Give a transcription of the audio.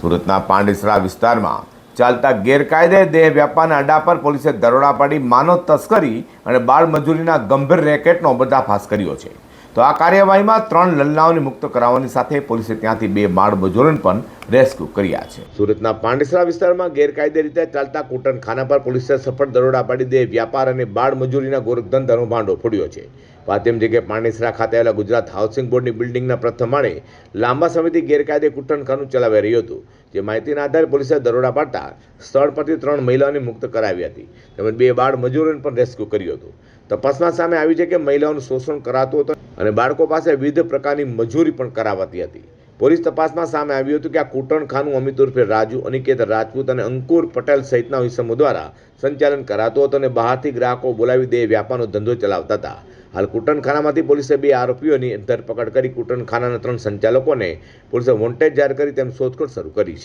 સુરતના પાંડેસરા વિસ્તારમાં ચાલતા ગેરકાયદે દેહ વ્યાપારના અડ્ડા પર પોલીસે દરોડા પાડી માનવ તસ્કરી અને બાળ મજૂરીના ગંભીર રેકેટનો પર્દાફાશ કર્યો છે. તો આ કાર્યવાહીમાં 3 લલ્લાઓને મુક્ત કરાવવાની સાથે પોલીસે ત્યાંથી 2 બાળ મજૂરોને પણ રેસ્ક્યુ કર્યા છે. સુરતના પાંડેસરા વિસ્તારમાં ગેરકાયદે રીતે ચાલતા કૂટણખાના પર પોલીસે સફળ દરોડા પાડી દેહ વ્યાપાર અને બાળ મજૂરીના ગોરખધંધાનો ભાંડો ફોડ્યો છે. વાત એમ છે કે પાંડેસરા ખાતે આવેલા ગુજરાત હાઉસિંગ બોર્ડની બિલ્ડિંગના પ્રથમ માળે લાંબા સમયથી ગેરકાયદે કૂટણખાનું ચલાવી રહ્યું હતું. જે માહિતીના આધારે પોલીસે દરોડા પાડતા સ્થળ પરથી 3 મહિલાઓને મુક્ત કરાવી હતી તેમજ 2 બાળ મજૂરોને પણ રેસ્ક્યુ કર્યું હતું. તપાસમાં સામે આવી છે કે મહિલાઓનું શોષણ કરાતું હતું અને બાળકો પાસે વિવિધ પ્રકારની મજૂરી પણ કરાવાતી હતી. પોલીસ તપાસમાં સામે આવ્યું હતું કે આ કૂટણખાનું અમિત ઉર્ફે રાજુ, અનિકેત રાજપૂત અને અંકુર પટેલ સહિતના ઇસમો દ્વારા સંચાલન કરાતું હતું અને બહારથી ગ્રાહકો બોલાવી દેહ વ્યાપારનો ધંધો ચલાવતા હતા. હાલ કૂટણખાનામાંથી પોલીસે 2 આરોપીઓની ધરપકડ કરી કૂટણખાનાના 3 સંચાલકોને પોલીસે વોન્ટેડ જાહેર કરી તેમ શોધખોળ શરૂ કરી છે.